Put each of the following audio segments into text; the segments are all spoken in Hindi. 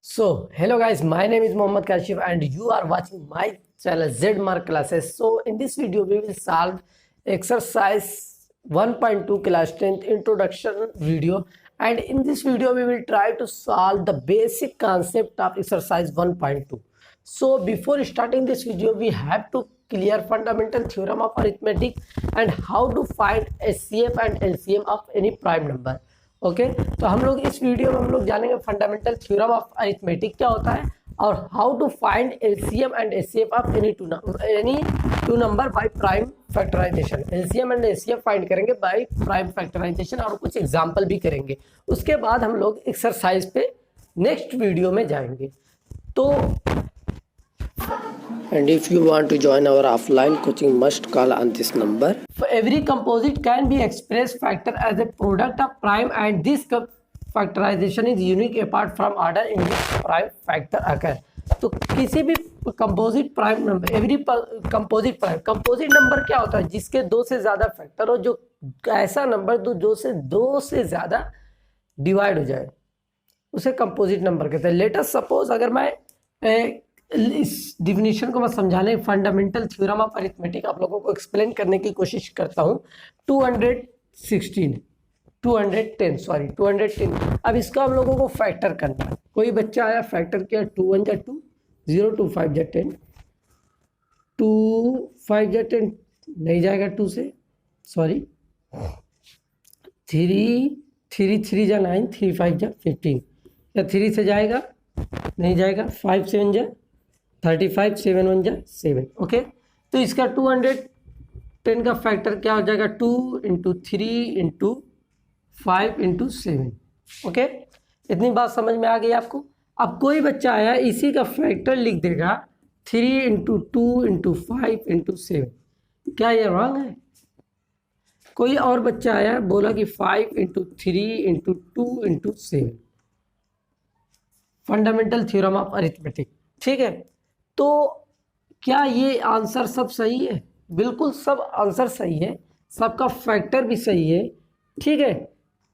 So, hello guys, my name is Mohammad Kashif and you are watching my channel Zmark Classes. So, in this video, we will solve exercise 1.2 class 10th introduction video, and in this video, we will try to solve the basic concept of exercise 1.2. So, before starting this video, we have to clear fundamental theorem of arithmetic and how to find HCF and LCM of any prime number. Okay तो हम लोग इस वीडियो में हम लोग जानेंगे फंडामेंटल थ्योरम ऑफ अरिथमेटिक क्या होता है और how to find LCM and HCF of any two number by prime factorisation. LCM and HCF find करेंगे बाय प्राइम फैक्टराइजेशन और कुछ एग्जांपल भी करेंगे। उसके बाद हम लोग एक्सरसाइज पे नेक्स्ट वीडियो में जाएंगे। तो And if you want to join our offline coaching, must call on this number. For every composite can be expressed factor as a product of prime, and this factorization is unique apart from order in which prime factor occur. तो किसी भी composite prime number, every composite number क्या होता है जिसके दो से ज्यादा फैक्टर हो, जो ऐसा नंबर जो से दो से ज्यादा डिवाइड हो जाए उसे कंपोजिट नंबर कहते हैं। लेट अस सपोज, अगर मैं इस डिफिनीशन को मैं समझाने फंडामेंटल थ्योरम ऑफ अरिथमेटिक आप लोगों को एक्सप्लेन करने की कोशिश करता हूँ। 210 अब इसका हम लोगों को फैक्टर करना है। कोई बच्चा आया फैक्टर किया 2 1 जा 2, 0 2 5 जा 10, 2 5 जा 10 नहीं जाएगा 2 से, सॉरी 3 3 जा 9, 3 5 जा 15, या 3 से जाएगा नहीं जाएगा, 5 7 जा 35, 7 1 जा 7। ओके तो इसका 210 का फैक्टर क्या हो जाएगा 2 इंटू 3 इंटू 5 इंटू 7। ओके इतनी बात समझ में आ गई आपको। अब कोई बच्चा आया इसी का फैक्टर लिख देगा 3 इंटू 2 इंटू 5 इंटू 7, क्या ये रॉन्ग है? कोई और बच्चा आया बोला कि 5 into 3 into 2 into 7, fundamental theorem of arithmetic. ठीक है, तो क्या ये आंसर सब सही है? बिल्कुल सब आंसर सही है, सबका फैक्टर भी सही है। ठीक है,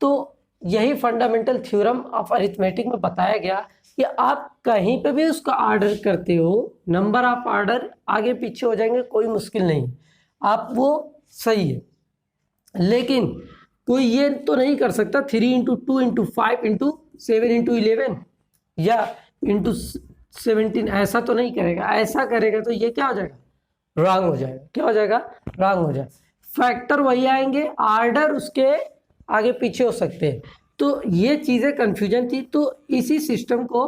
तो यही फंडामेंटल थ्योरम ऑफ अरिथमेटिक में बताया गया कि आप कहीं पे भी उसका ऑर्डर करते हो, नंबर ऑफ ऑर्डर आगे पीछे हो जाएंगे, कोई मुश्किल नहीं, आप वो सही है। लेकिन कोई ये तो नहीं कर सकता 3 इंटू 2 इंटू 5 इंटू 7 इंटू 11 या इंटू 17, ऐसा तो नहीं करेगा। ऐसा करेगा तो ये क्या हो जाएगा? रॉन्ग हो जाएगा। क्या हो जाएगा? रॉन्ग हो जाएगा। फैक्टर वही आएंगे, ऑर्डर उसके आगे पीछे हो सकते हैं। तो ये चीज़ें कंफ्यूजन थी, तो इसी सिस्टम को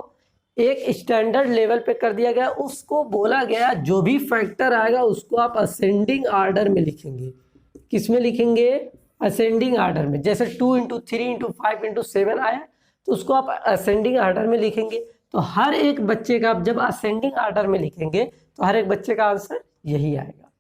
एक स्टैंडर्ड लेवल पे कर दिया गया। उसको बोला गया जो भी फैक्टर आएगा उसको आप असेंडिंग ऑर्डर में लिखेंगे। किस में लिखेंगे? असेंडिंग ऑर्डर में। जैसे 2 इंटू 3 इंटू 5 इंटू 7 आया तो उसको आप असेंडिंग ऑर्डर में लिखेंगे। तो हर एक बच्चे का आप जब असेंडिंग ऑर्डर में लिखेंगे तो हर एक बच्चे का आंसर यही आएगा।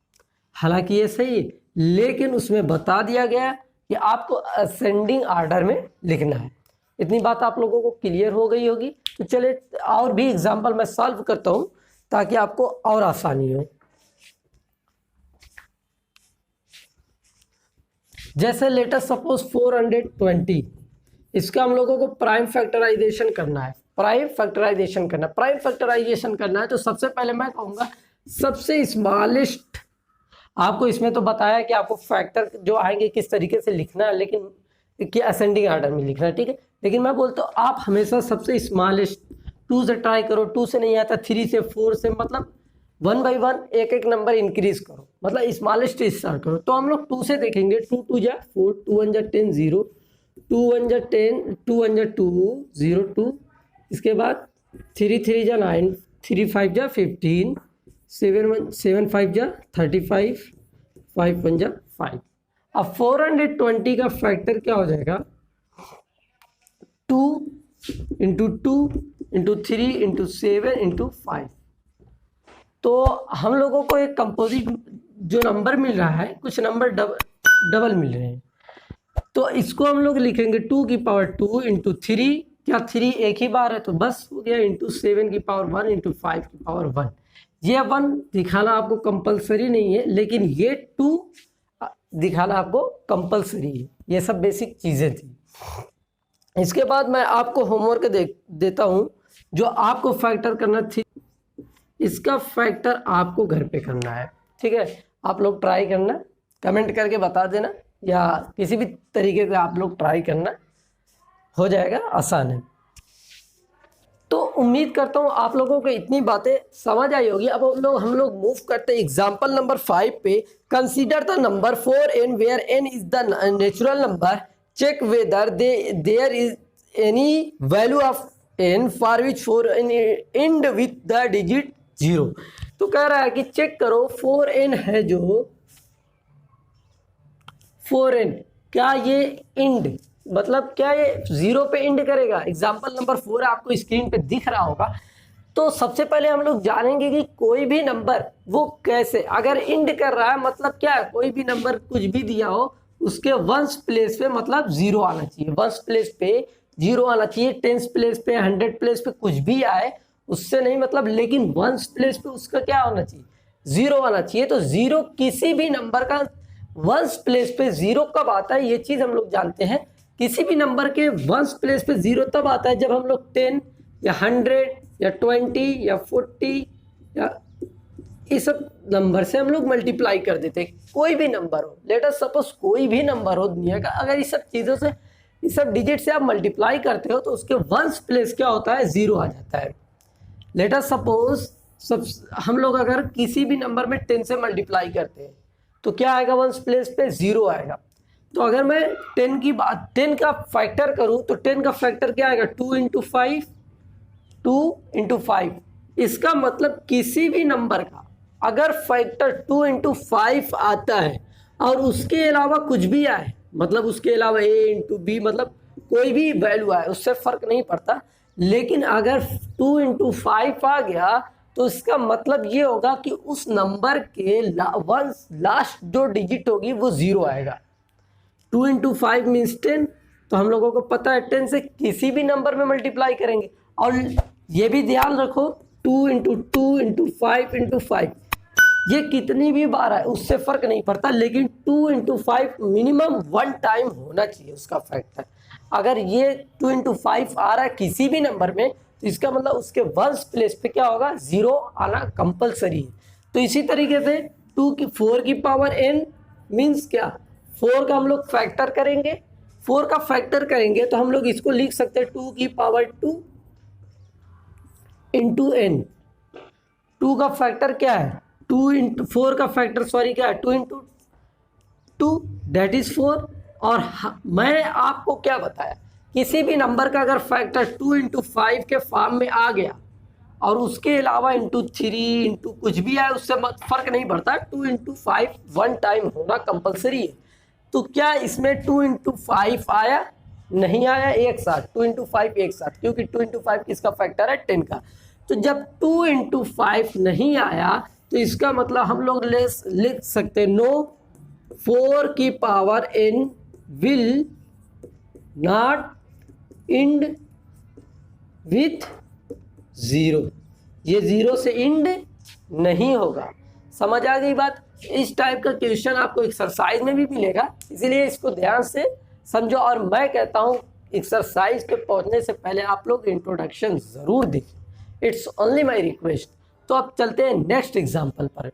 हालांकि ये सही है, लेकिन उसमें बता दिया गया कि आपको असेंडिंग ऑर्डर में लिखना है। इतनी बात आप लोगों को क्लियर हो गई होगी। तो चले और भी एग्जाम्पल मैं सॉल्व करता हूं ताकि आपको और आसानी हो। जैसे लेटेस्ट सपोज 420, इसका हम लोगों को प्राइम फैक्टराइजेशन करना है। प्राइम फैक्टराइजेशन करना है तो सबसे पहले मैं कहूँगा सबसे स्मॉलेस्ट। आपको इसमें तो बताया कि आपको फैक्टर जो आएंगे किस तरीके से लिखना है, लेकिन कि असेंडिंग ऑर्डर में लिखना है। ठीक है, लेकिन मैं बोलता हूँ आप हमेशा सबसे स्मॉलेस्ट 2 से ट्राई करो। 2 से नहीं आता 3 से 4 से, मतलब 1 बाई 1 एक एक नंबर इंक्रीज करो, मतलब स्मॉलेस्ट स्टार्ट करो। तो हम लोग 2 से देखेंगे। 2 2 जा 4, 2 1 जा 10 0, 2 1 जा 10, 2 1 जा 2 0 2, इसके बाद 3 3 जा 9, 3 5 जा 15, 7 5 जा 35, 5 1 जा 5। अब 420 का फैक्टर क्या हो जाएगा? 2 इंटू 2 इंटू 3 इंटू 7 इंटू 5। तो हम लोगों को एक कंपोजिट जो नंबर मिल रहा है, कुछ नंबर डबल मिल रहे हैं, तो इसको हम लोग लिखेंगे 2 की पावर 2 इंटू 3, क्या 3 एक ही बार है तो बस हो गया, इंटू 7 की पावर 1 इंटू 5 की पावर 1। ये 1 दिखाना आपको कंपलसरी नहीं है, लेकिन ये 2 दिखाना आपको कंपलसरी है। ये सब बेसिक चीज़ें थी। इसके बाद मैं आपको होमवर्क देता हूँ। जो आपको फैक्टर करना थी, इसका फैक्टर आपको घर पे करना है। ठीक है, आप लोग ट्राई करना, कमेंट करके बता देना, या किसी भी तरीके से आप लोग ट्राई करना, हो जाएगा, आसान है। तो उम्मीद करता हूँ आप लोगों को इतनी बातें समझ आई होगी। अब हम लोग मूव करते हैं एग्जाम्पल नंबर 5 पे। Consider the number 4n where n is the natural number, check whether there is any value of n for which 4n end with the digit 0। तो कह रहा है कि चेक करो 4n है जो 4n, क्या ये इंड मतलब क्या ये 0 पे इंड करेगा। एग्जाम्पल नंबर 4 आपको स्क्रीन पे दिख रहा होगा। तो सबसे पहले हम लोग जानेंगे कि कोई भी नंबर वो कैसे, अगर इंड कर रहा है मतलब क्या है, कोई भी नंबर कुछ भी दिया हो उसके वंस प्लेस पे मतलब 0 आना चाहिए, वंस प्लेस पे 0 आना चाहिए, टेंस प्लेस पे 100 प्लेस पे कुछ भी आए उससे नहीं मतलब, लेकिन वंस प्लेस पे उसका क्या होना चाहिए, 0 आना चाहिए। तो 0 किसी भी नंबर का वंस प्लेस पे 0 कब आता है, ये चीज हम लोग जानते हैं। किसी भी नंबर के वंस प्लेस पे 0 तब आता है जब हम लोग 10 या 100 या 20 या 40 या इस सब नंबर से हम लोग मल्टीप्लाई कर देते हैं। कोई भी नंबर हो, लेट अस सपोज कोई भी नंबर हो दुनिया का, अगर इस सब चीज़ों से, इस सब डिजिट से आप मल्टीप्लाई करते हो तो उसके वंस प्लेस क्या होता है, 0 आ जाता है। लेट अस सपोज हम लोग अगर किसी भी नंबर में 10 से मल्टीप्लाई करते हैं तो क्या आएगा, वंस प्लेस पे 0 आएगा। तो अगर मैं 10 की बात 10 का फैक्टर करूं तो 10 का फैक्टर क्या आएगा, 2 इंटू 5, 2 इंटू 5। इसका मतलब किसी भी नंबर का अगर फैक्टर 2 इंटू 5 आता है और उसके अलावा कुछ भी आए, मतलब उसके अलावा a इंटू बी, मतलब कोई भी वैल्यू आए उससे फर्क नहीं पड़ता, लेकिन अगर 2 इंटू 5 आ गया तो इसका मतलब ये होगा कि उस नंबर के लास्ट जो डिजिट होगी वो 0 आएगा। 2 इंटू 5 मीन्स 10, तो हम लोगों को पता है 10 से किसी भी नंबर में मल्टीप्लाई करेंगे। और ये भी ध्यान रखो 2 इंटू 2 इंटू 5 इंटू 5 ये कितनी भी बार है उससे फर्क नहीं पड़ता, लेकिन 2 इंटू 5 मिनिमम 1 टाइम होना चाहिए उसका फैक्टर। अगर ये 2 इंटू 5 आ रहा है किसी भी नंबर में तो इसका मतलब उसके वंस प्लेस पे क्या होगा, 0 आना कंपलसरी है। तो इसी तरीके से 4 की पावर n मीन्स क्या, 4 का हम लोग फैक्टर करेंगे, 4 का फैक्टर करेंगे तो हम लोग इसको लिख सकते हैं 2 की पावर 2 इंटू n। 2 का फैक्टर क्या है, 2 इंटू 4 का फैक्टर सॉरी क्या है, 2 इंटू 2 दैट इज 4। और मैं आपको क्या बताया, किसी भी नंबर का अगर फैक्टर 2 इंटू 5 के फॉर्म में आ गया और उसके अलावा इंटू 3 इंटू कुछ भी आए उससे फर्क नहीं पड़ता, 2 इंटू 5 1 टाइम होना कंपलसरी है। तो क्या इसमें 2 इंटू 5 आया, नहीं आया एक साथ, 2 इंटू 5 एक साथ, क्योंकि 2 इंटू 5 किसका फैक्टर है, 10 का। तो जब 2 इंटू 5 नहीं आया तो इसका मतलब हम लोग लिख सकते नो 4 की power n will not end with 0, ये 0 से इंड नहीं होगा। समझ आ गई बात। इस टाइप का क्वेश्चन आपको एक्सरसाइज में भी मिलेगा, इसीलिए इसको ध्यान से समझो। और मैं कहता हूँ एक्सरसाइज पे पहुंचने से पहले आप लोग इंट्रोडक्शन जरूर देखें, इट्स ओनली माय रिक्वेस्ट। तो अब चलते हैं नेक्स्ट एग्जांपल पर।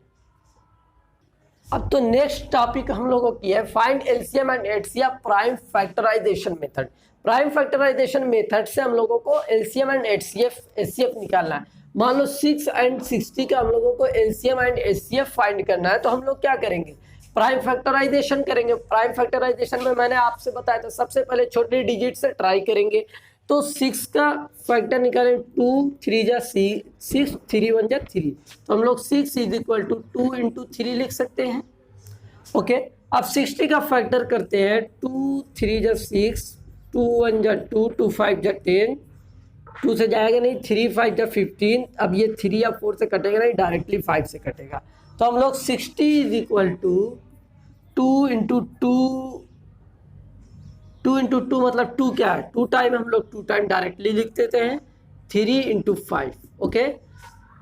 अब तो नेक्स्ट टॉपिक हम लोगों की है find LCM and HCF prime factorisation method. Prime factorisation method से हम लोगों को एलसीएम एंड एचसीएफ निकालना है। मान लो 6 एंड 60 का हम लोगों को एलसीएम एंड एचसीएफ फाइंड करना है, तो हम लोग क्या करेंगे, प्राइम फैक्टराइजेशन करेंगे। प्राइम फैक्टराइजेशन में मैंने आपसे बताया था सबसे पहले छोटे डिजिट से ट्राई करेंगे। तो 6 का फैक्टर निकालें, 2 3 जा 6 3 1 जा 3, तो हम लोग 6 इज इक्वल टू 2 इंटू 3 लिख सकते हैं। ओके, अब 60 का फैक्टर करते हैं, 2 3 जा 6, 2 1 जा 2, 2 5 जा 10, 2 से जाएगा नहीं, 3 5 जा 15। अब ये 3 या 4 से कटेगा नहीं, डायरेक्टली 5 से कटेगा। तो हम लोग 60 is equal to 2 into 2 into 2 मतलब 2 क्या है, 2 टाइम हम लोग 2 टाइम डायरेक्टली लिख देते हैं, 3 इंटू 5। ओके,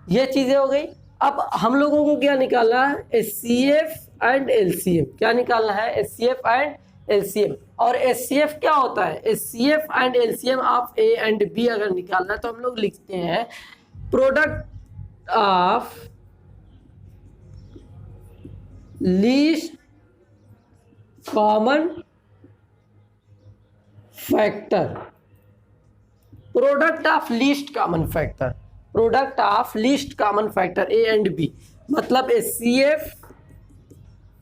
ये चीज़ें हो गई। अब हम लोगों को क्या निकालना है, एचसीएफ एंड एलसीएम। क्या निकालना है, एचसीएफ एंड एलसीएम। और एचसीएफ क्या होता है, HCF and LCM of A and B अगर निकालना है तो हम लोग लिखते हैं product of least common factor, product of least common factor, product of least common factor A and B, मतलब एचसीएफ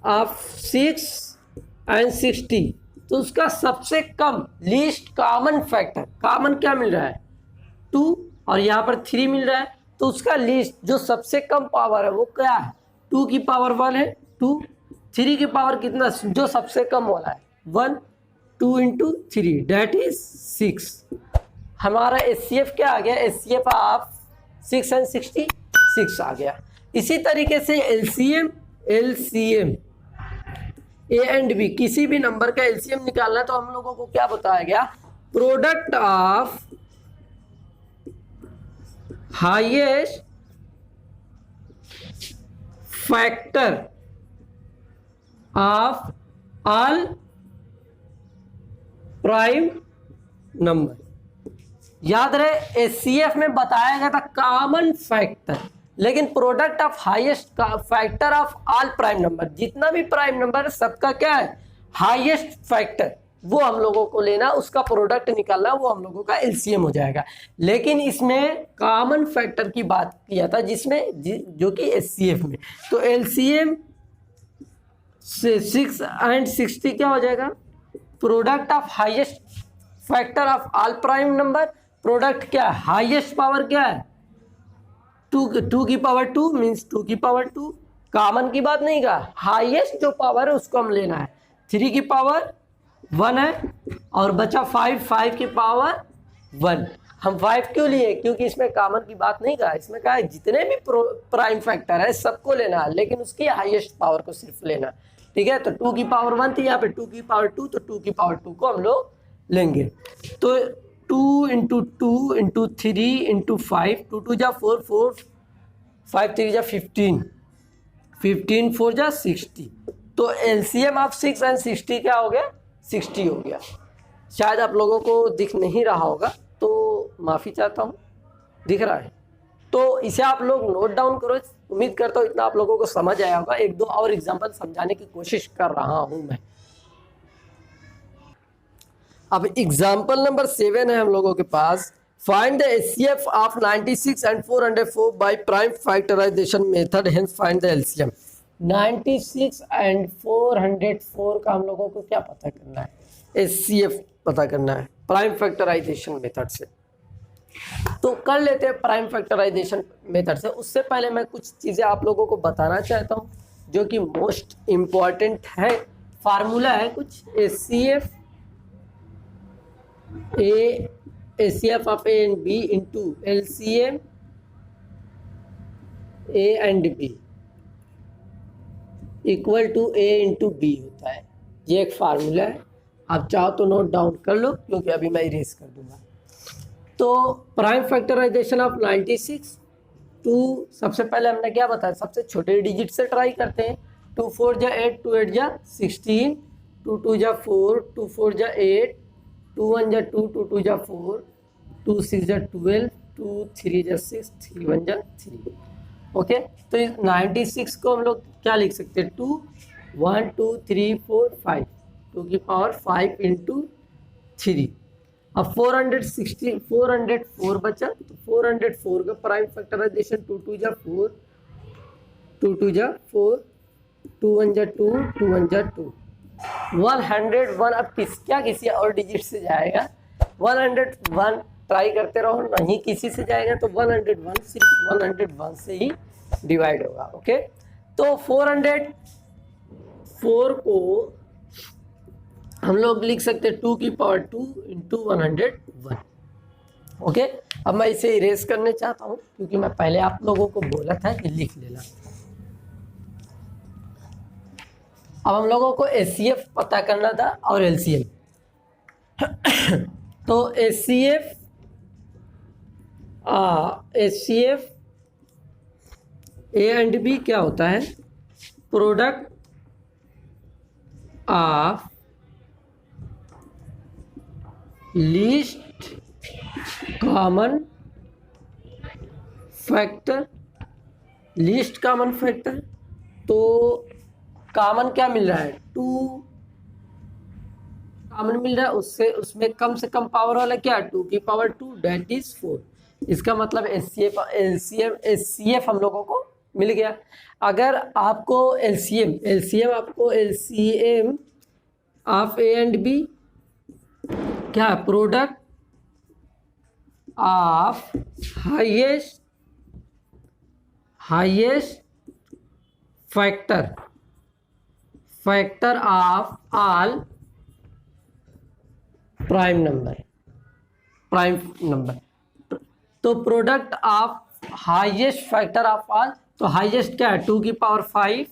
ऑफ 6 एंड 60, तो उसका सबसे कम लीस्ट कॉमन फैक्टर, कॉमन क्या मिल रहा है 2 और यहाँ पर 3 मिल रहा है, तो उसका लीस्ट जो सबसे कम पावर है वो क्या है 2 की पावर 1 है 2, 3 की पावर कितना जो सबसे कम वाला है 1, 2 इंटू 3 डेट इज 6। हमारा एचसीएफ क्या आ गया, एचसीएफ ऑफ 6 एंड 60 6 आ गया। इसी तरीके से एलसीएम ए एंड बी, किसी भी नंबर का एलसीएम निकालना है तो हम लोगों को क्या बताया गया, product of highest factor of all prime number. याद रहे एचसीएफ में बताया गया था कॉमन फैक्टर, लेकिन product of highest factor of all prime number, जितना भी प्राइम नंबर है सबका क्या है हाईएस्ट फैक्टर, वो हम लोगों को लेना, उसका प्रोडक्ट निकालना, वो हम लोगों का एलसीएम हो जाएगा। लेकिन इसमें कॉमन फैक्टर की बात किया था जिसमें जो कि एचसीएफ में, तो एलसीएम से 6 एंड 60 क्या हो जाएगा, product of highest factor of all prime number, product क्या है हाईएस्ट पावर क्या है 2 की पावर 2 मीन्स 2 की पावर 2, कॉमन की बात नहीं कहा, हाईएस्ट जो पावर है उसको हम लेना है, 3 की पावर 1 है और बचा 5 की पावर 1। हम 5 क्यों लिए, क्योंकि इसमें कॉमन की बात नहीं कहा, इसमें कहा है जितने भी प्राइम फैक्टर है सबको लेना है, लेकिन उसकी हाईएस्ट पावर को सिर्फ लेना, ठीक है। तो 2 की पावर 1 थी, यहाँ पे 2 की पावर 2, तो 2 की पावर 2 को हम लोग लेंगे। तो 2 इंटू 2 इंटू 3 इंटू 5, 2 2 जा 4 4 5 3 जा 15 15 4 जा 60, तो एलसीएम ऑफ 6 एंड 60 क्या हो गया 60 हो गया। शायद आप लोगों को दिख नहीं रहा होगा तो माफ़ी चाहता हूँ, दिख रहा है तो इसे आप लोग नोट डाउन करो। उम्मीद करता हूँ इतना आप लोगों को समझ आया होगा। एक दो और एग्जांपल समझाने की कोशिश कर रहा हूँ मैं। अब एग्जाम्पल नंबर 7 है हम लोगों के पास, find the HCF of 96 and 404 by prime factorisation method, hence find the LCM. 96 and 404 का हम लोगों को क्या पता करना है, एचसीएफ पता करना है प्राइम फैक्टराइजेशन मेथड से। तो कर लेते हैं प्राइम फैक्टराइजेशन मेथड से। उससे पहले मैं कुछ चीज़ें आप लोगों को बताना चाहता हूँ जो कि मोस्ट इम्पॉर्टेंट है। फार्मूला है कुछ, HCF HCF of A and B into LCM A and B equal to A into B होता है। ये एक फार्मूला है, आप चाहो तो नोट डाउन कर लो क्योंकि अभी मैं इरेज कर दूंगा। तो प्राइम फैक्टराइजेशन ऑफ 96 टू, सबसे पहले हमने क्या बताया, सबसे छोटे डिजिट से ट्राई करते हैं। 2 4 जा 8, 2 8 जा 16, 2 2 जा 4, 2 4 जा 8, 2 1 जा 2, 2 2 जा 4, 2 6 जा 12, 2 3 जा 6, 3 1 जा 3। ओके, तो इस 96 को हम लोग क्या लिख सकते हैं, 2 1 2 3 4 5, 2 की पावर 5 इंटू 3। अब 404 बचा, तो 404 का प्राइम फैक्टराइजेशन 2 2 जा 4, 2 2 जा 4, 2 1 जा 2, 2 1 जा 2, 101। अब क्या किसी और डिजिट से जाएगा, 101 ट्राई करते रहो, नहीं किसी से जाएगा तो 101 सिर्फ 101 से ही डिवाइड होगा। ओके, तो 404 को हम लोग लिख सकते हैं 2 की पावर 2 इंटू 101। ओके, अब मैं इसे इरेज करने चाहता हूँ क्योंकि मैं पहले आप लोगों को बोला था कि लिख लेना। अब हम लोगों को एचसीएफ पता करना था और एलसीएम। तो एचसीएफ ए एंड बी क्या होता है, product of least common factor, least common factor, तो कॉमन क्या मिल रहा है, 2 कॉमन मिल रहा है, उससे उसमें कम से कम पावर वाला क्या, 2 की पावर 2 दैट इज 4। इसका मतलब एचसीएफ हम लोगों को मिल गया। अगर आपको LCM of A and B क्या, product of highest factor of all prime number, तो product of highest factor of all, तो हाईएस्ट क्या है, 2 की पावर 5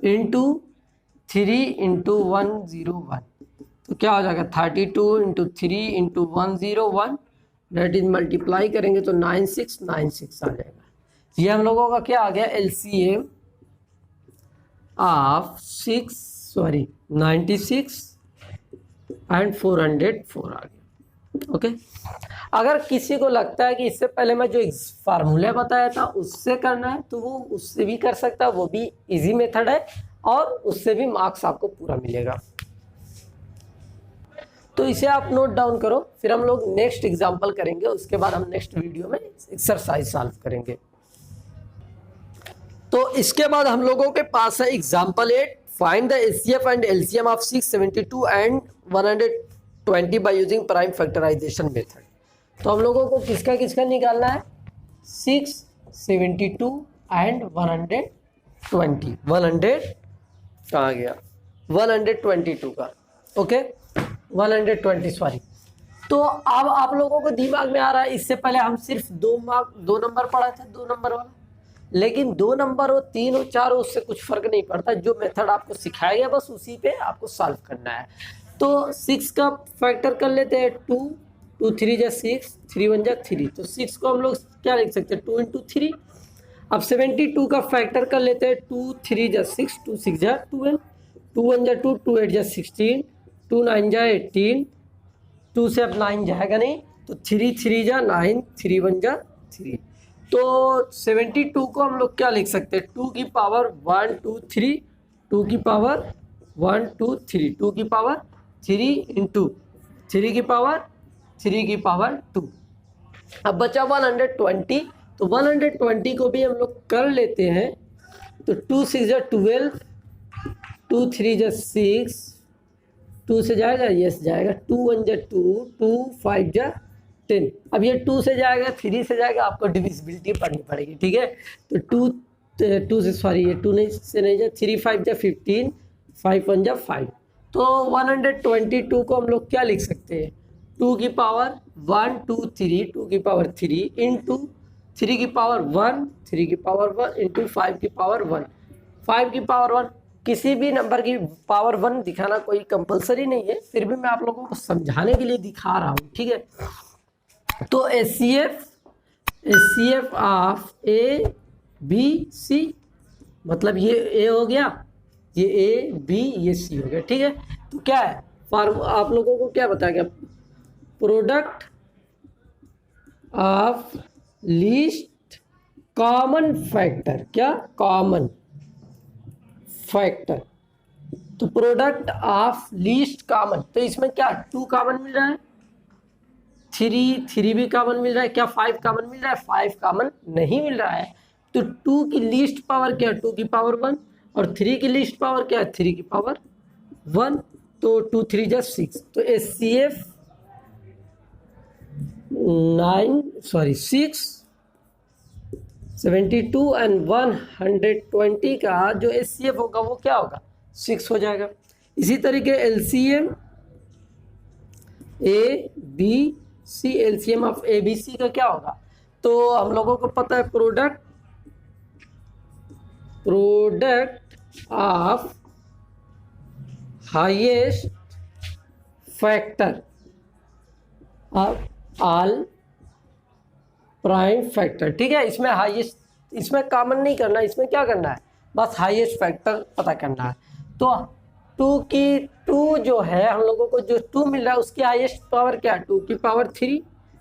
इंटू 3 इंटू 101, तो क्या हो जाएगा 32 into 3 into 101, that is multiply करेंगे तो 9696 आ जाएगा। ये हम लोगों का क्या आ गया, एलसीएम ऑफ 96 एंड 404 आ गया। ओके, अगर किसी को लगता है कि इससे पहले मैं जो फार्मूला बताया था उससे करना है तो वो उससे भी कर सकता है, वो भी इजी मेथड है और उससे भी मार्क्स आपको पूरा मिलेगा। तो इसे आप नोट डाउन करो, फिर हम लोग नेक्स्ट एग्जांपल करेंगे, उसके बाद हम नेक्स्ट वीडियो में एक्सरसाइज सॉल्व करेंगे। तो इसके बाद हम लोगों के पास है example 8, find the HCF and LCM of 672 and 120 by using prime factorisation method. तो हम लोगों को किसका निकालना है, 672 एंड 120, 100 कहाँ गया, 122 का, ओके 120 सॉरी। तो अब आप लोगों को दिमाग में आ रहा है, इससे पहले हम सिर्फ 2 नंबर पढ़ा था, 2 नंबर वाला, लेकिन 2 नंबर हो 3 हो 4 हो उससे कुछ फर्क नहीं पड़ता, जो मेथड आपको सिखाया गया बस उसी पे आपको सॉल्व करना है। तो 6 का फैक्टर कर लेते हैं 2, 2 3 जा 6, 3 1 जा 3, तो 6 को हम लोग क्या लिख सकते हैं 2 इंटू 3। अब 72 का फैक्टर कर लेते हैं 2 3 जा 6, 2 6 जा 12, 2 1 जा 2, 2 8 जा 16, 2 9 जा 18, 2 से अब 9 जाएगा नहीं, तो 3 3 जा 9, 3 1 जा 3। तो 72 को हम लोग क्या लिख सकते हैं, 2 की पावर 1 2 3, 2 की पावर 1 2 3, 2 की पावर 3 इंटू 3 की पावर 2। अब बचा 120, तो 120 को भी हम लोग कर लेते हैं, तो 2 6 जा 12, 2 3 जा 6, 2 से जाएगा, यस जाएगा, 2 1 जा 2, 2 5 जा 10। अब ये 2 से जाएगा, 3 से जाएगा, आपको डिविजिबिलिटी पढ़नी पड़ेगी, ठीक है। तो 2 से सॉरी ये 2 नहीं से नहीं जा, 3 5 जा 15, 5 1 जा 5। तो 122 को हम लोग क्या लिख सकते हैं, 2 की पावर 1 2 3, 2 की पावर 3 इंटू 3 की पावर 1, 3 की पावर 1 इंटू 5 की पावर 1, 5 की पावर 1। किसी भी नंबर की पावर 1 दिखाना कोई कंपलसरी नहीं है, फिर भी मैं आप लोगों को समझाने के लिए दिखा रहा हूँ, ठीक है। तो HCF of A B C, मतलब ये ए हो गया, ये ए बी ये सी हो गया, ठीक है। तो क्या है आप लोगों को क्या बताया गया, product of least common factor, क्या कॉमन फैक्टर, तो प्रोडक्ट ऑफ लीस्ट कॉमन, तो इसमें क्या 2 कॉमन मिल रहा है, 3 भी कॉमन मिल रहा है, क्या 5 कॉमन मिल रहा है, 5 कॉमन नहीं मिल रहा है। तो 2 की लीस्ट पावर क्या, 2 की पावर 1, और 3 की लीस्ट पावर क्या है, 3 की पावर 1, तो 2 3 जा 6। तो एचसीएफ 6 72 एंड 120 का जो एचसीएफ होगा वो क्या होगा, 6 हो जाएगा। इसी तरीके LCM A B C, LCM of A B C का क्या होगा, तो हम लोगों को पता है product of highest factor of all prime factor, ठीक है। इसमें हाईएस्ट, इसमें कॉमन नहीं करना, इसमें क्या करना है, बस हाईएस्ट फैक्टर पता करना है। तो टू जो है हम लोगों को जो 2 मिल रहा है उसकी हाईएस्ट पावर क्या है 2 की पावर 3,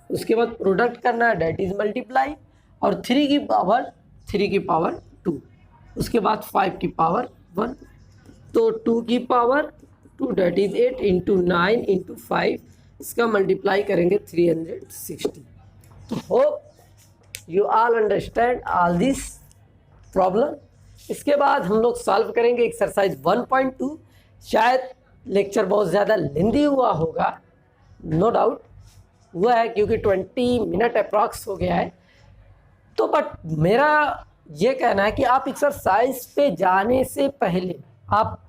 उसके बाद प्रोडक्ट करना है डेट इज मल्टीप्लाई, और 3 की पावर 2, उसके बाद 5 की पावर 1, तो 2 की power 2 that is 8 into 9 into 5, इसका मल्टीप्लाई करेंगे 360। तो hope you all understand all this problem. इसके बाद हम लोग सॉल्व करेंगे एक्सरसाइज 1.2। शायद लेक्चर बहुत ज़्यादा लेंदी हुआ होगा, नो डाउट हुआ है क्योंकि 20 मिनट अप्रॉक्स हो गया है। तो बट मेरा ये कहना है कि आप एक्सरसाइज पे जाने से पहले आप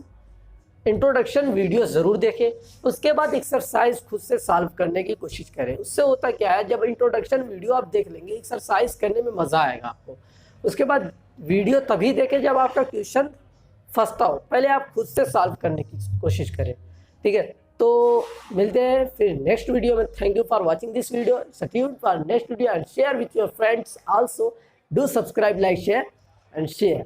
इंट्रोडक्शन वीडियो ज़रूर देखें, उसके बाद एक्सरसाइज खुद से सॉल्व करने की कोशिश करें। उससे होता क्या है, जब इंट्रोडक्शन वीडियो आप देख लेंगे एक्सरसाइज करने में मज़ा आएगा आपको। उसके बाद वीडियो तभी देखें जब आपका क्वेश्चन फंसता हो, पहले आप खुद से सॉल्व करने की कोशिश करें, ठीक है। तो मिलते हैं फिर नेक्स्ट वीडियो में। Thank you for watching this video, stay tuned for next video and share with your friends. Also do subscribe, like, share and share.